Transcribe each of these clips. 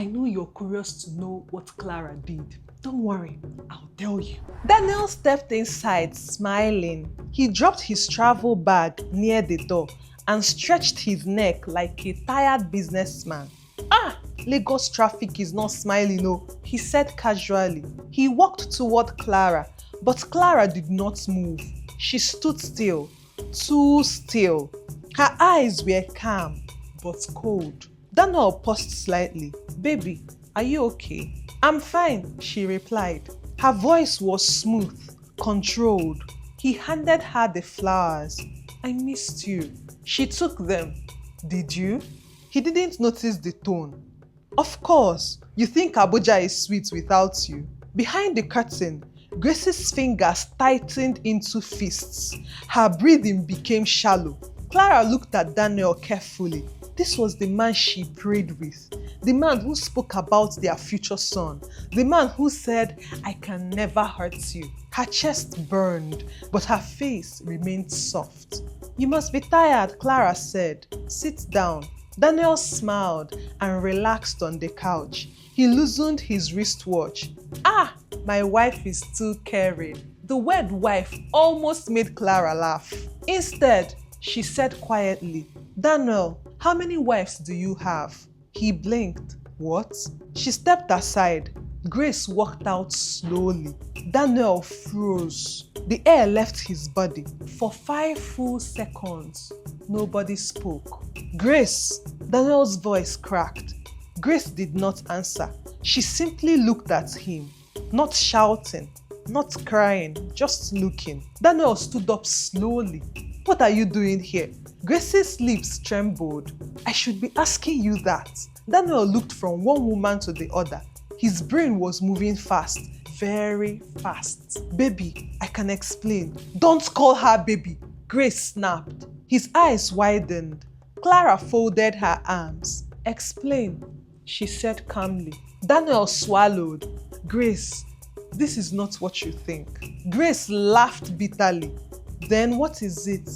I know you're curious to know what Clara did. Don't worry, I'll tell you. Daniel stepped inside, smiling. He dropped his travel bag near the door and stretched his neck like a tired businessman. Ah, Lagos traffic is not smiling, no, he said casually. He walked toward Clara, but Clara did not move. She stood still, too still. Her eyes were calm, but cold. Daniel paused slightly. Baby, are you okay? I'm fine, she replied. Her voice was smooth, controlled. He handed her the flowers. I missed you. She took them. Did you? He didn't notice the tone. Of course, you think Abuja is sweet without you. Behind the curtain, Grace's fingers tightened into fists. Her breathing became shallow. Clara looked at Daniel carefully. This was the man she prayed with. The man who spoke about their future son. The man who said, I can never hurt you. Her chest burned, but her face remained soft. You must be tired, Clara said. Sit down. Daniel smiled and relaxed on the couch. He loosened his wristwatch. Ah, my wife is too caring. The word wife almost made Clara laugh. Instead, she said quietly, Daniel, how many wives do you have? He blinked. What? She stepped aside. Grace walked out slowly. Daniel froze. The air left his body. For 5 full seconds, nobody spoke. Grace! Daniel's voice cracked. Grace did not answer. She simply looked at him, not shouting, not crying, just looking. Daniel stood up slowly. What are you doing here? Grace's lips trembled. I should be asking you that. Daniel looked from one woman to the other. His brain was moving fast, very fast. Baby, I can explain. Don't call her baby. Grace snapped. His eyes widened. Clara folded her arms. Explain, she said calmly. Daniel swallowed. Grace, this is not what you think. Grace laughed bitterly. Then what is it?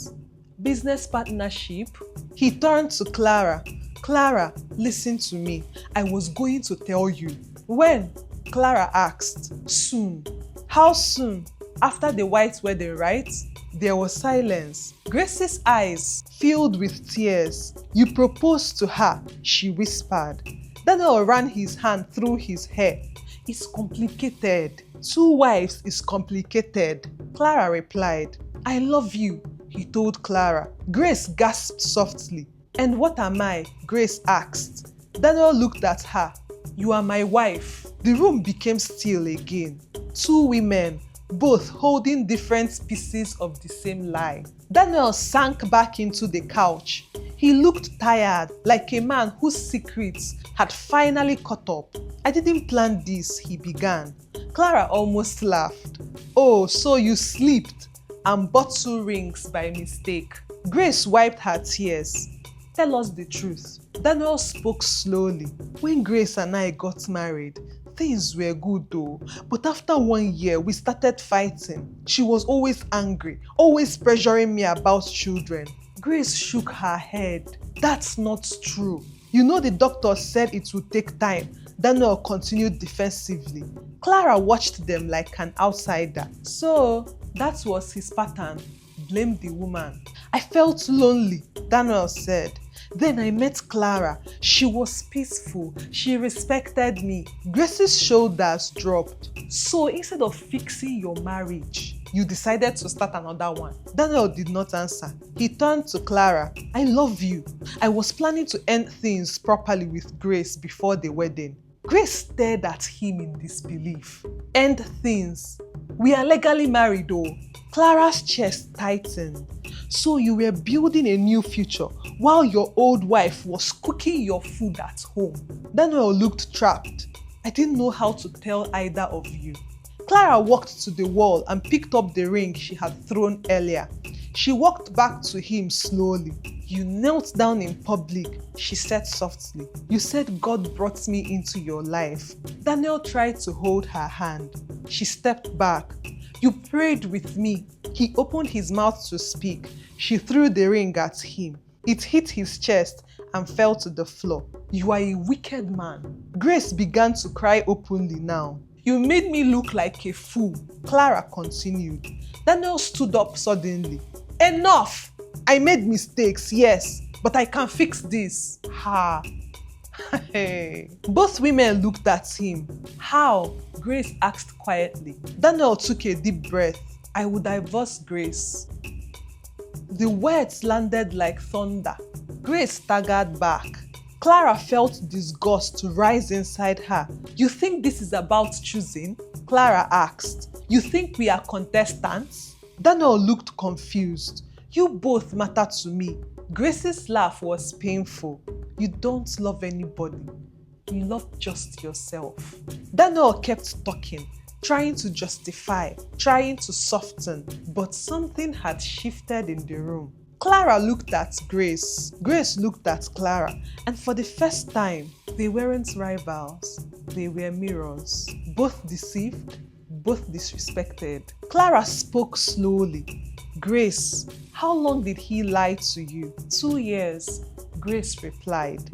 Business partnership? He turned to Clara. Clara, listen to me. I was going to tell you. When? Clara asked. Soon. How soon? After the white wedding, right? There was silence. Grace's eyes filled with tears. You proposed to her, she whispered. Daniel ran his hand through his hair. It's complicated. 2 wives is complicated. Clara replied. I love you, he told Clara. Grace gasped softly. And what am I? Grace asked. Daniel looked at her. You are my wife. The room became still again. 2 women, both holding different pieces of the same lie. Daniel sank back into the couch. He looked tired, like a man whose secrets had finally caught up. I didn't plan this, he began. Clara almost laughed. Oh, so you slipped and bought 2 rings by mistake. Grace wiped her tears. Tell us the truth. Daniel spoke slowly. When Grace and I got married, things were good though. But after 1 year, we started fighting. She was always angry, always pressuring me about children. Grace shook her head. That's not true. You know the doctor said it would take time. Daniel continued defensively. Clara watched them like an outsider. So, that was his pattern. Blame the woman. I felt lonely, Daniel said. Then I met Clara. She was peaceful. She respected me. Grace's shoulders dropped. So instead of fixing your marriage, you decided to start another one. Daniel did not answer. He turned to Clara. I love you. I was planning to end things properly with Grace before the wedding. Grace stared at him in disbelief. End things? We are legally married though. Clara's chest tightened. So you were building a new future while your old wife was cooking your food at home. Daniel looked trapped. I didn't know how to tell either of you. Clara walked to the wall and picked up the ring she had thrown earlier. She walked back to him slowly. You knelt down in public, she said softly. You said God brought me into your life. Daniel tried to hold her hand. She stepped back. You prayed with me. He opened his mouth to speak. She threw the ring at him. It hit his chest and fell to the floor. You are a wicked man. Grace began to cry openly now. You made me look like a fool, Clara continued. Daniel stood up suddenly. Enough! I made mistakes, yes, but I can fix this. Ha! Hey. Both women looked at him. How? Grace asked quietly. Daniel took a deep breath. I would divorce Grace. The words landed like thunder. Grace staggered back. Clara felt disgust rise inside her. You think this is about choosing? Clara asked. You think we are contestants? Daniel looked confused. You both matter to me. Grace's laugh was painful. You don't love anybody. You love just yourself. Daniel kept talking, trying to justify, trying to soften, but something had shifted in the room. Clara looked at Grace. Grace looked at Clara, and for the first time, they weren't rivals. They were mirrors. Both deceived, both disrespected. Clara spoke slowly. Grace, how long did he lie to you? 2 years, Grace replied.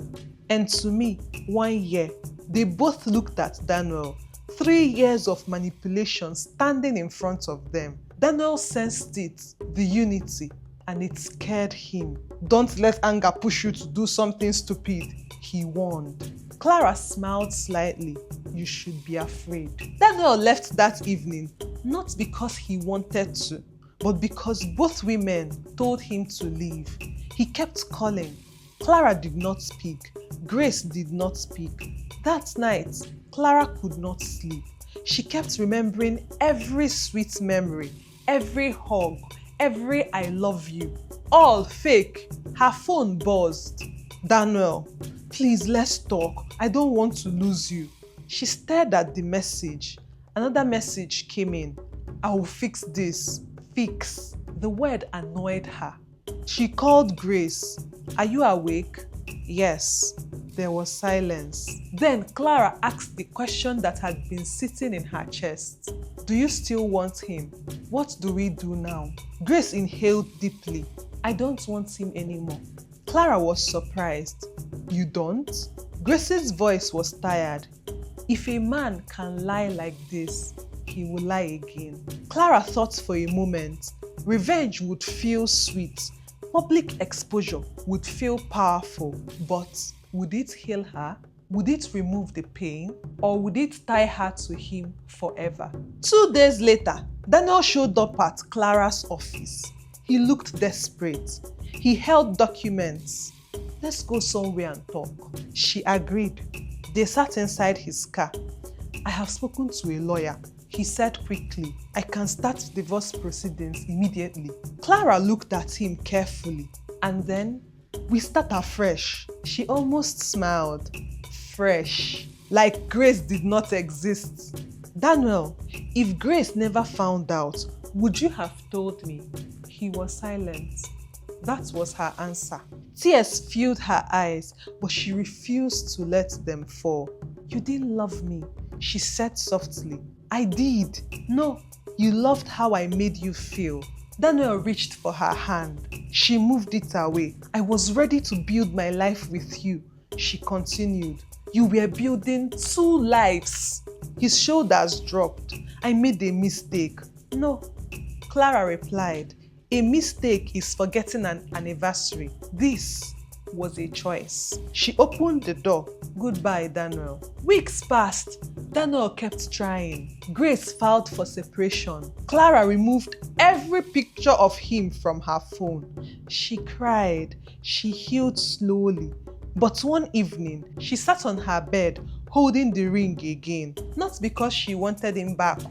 And to me, 1 year. They both looked at Daniel. 3 years of manipulation standing in front of them. Daniel sensed it, the unity, and it scared him. Don't let anger push you to do something stupid, he warned. Clara smiled slightly. You should be afraid. Daniel left that evening, not because he wanted to, but because both women told him to leave. He kept calling. Clara did not speak. Grace did not speak. That night, Clara could not sleep. She kept remembering every sweet memory, every hug, every I love you. All fake. Her phone buzzed. Daniel, please let's talk. I don't want to lose you. She stared at the message. Another message came in. I will fix this. Fix. The word annoyed her. She called Grace. Are you awake? Yes. There was silence. Then Clara asked the question that had been sitting in her chest. Do you still want him? What do we do now? Grace inhaled deeply. I don't want him anymore. Clara was surprised. You don't? Grace's voice was tired. If a man can lie like this, he will lie again. Clara thought for a moment. Revenge would feel sweet. Public exposure would feel powerful, but would it heal her? Would it remove the pain? Or would it tie her to him forever? 2 days later, Daniel showed up at Clara's office. He looked desperate. He held documents. Let's go somewhere and talk. She agreed. They sat inside his car. I have spoken to a lawyer. He said quickly, I can start divorce proceedings immediately. Clara looked at him carefully. And then, we start afresh. She almost smiled. Fresh. Like Grace did not exist. Daniel, if Grace never found out, would you have told me? He was silent. That was her answer. Tears filled her eyes, but she refused to let them fall. You didn't love me, she said softly. I did. No, you loved how I made you feel. Daniel reached for her hand. She moved it away. I was ready to build my life with you, she continued. You were building 2 lives. His shoulders dropped. I made a mistake. No, Clara replied. A mistake is forgetting an anniversary. This was a choice. She opened the door. Goodbye, Daniel. Weeks passed. Daniel kept trying. Grace filed for separation. Clara removed every picture of him from her phone. She cried. She healed slowly. But one evening, she sat on her bed holding the ring again. Not because she wanted him back,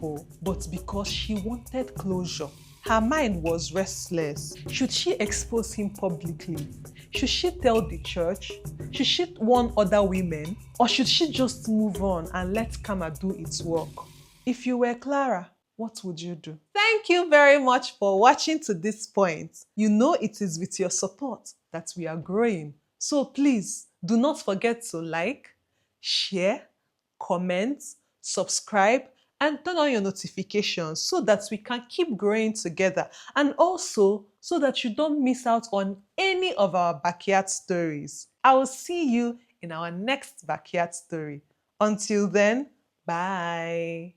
but because she wanted closure. Her mind was restless. Should she expose him publicly? Should she tell the church? Should she warn other women? Or should she just move on and let karma do its work? If you were Clara, what would you do? Thank you very much for watching to this point. You know it is with your support that we are growing. So please do not forget to like, share, comment, subscribe, and turn on your notifications so that we can keep growing together, and also so that you don't miss out on any of our backyard stories. I will see you in our next backyard story. Until then, bye.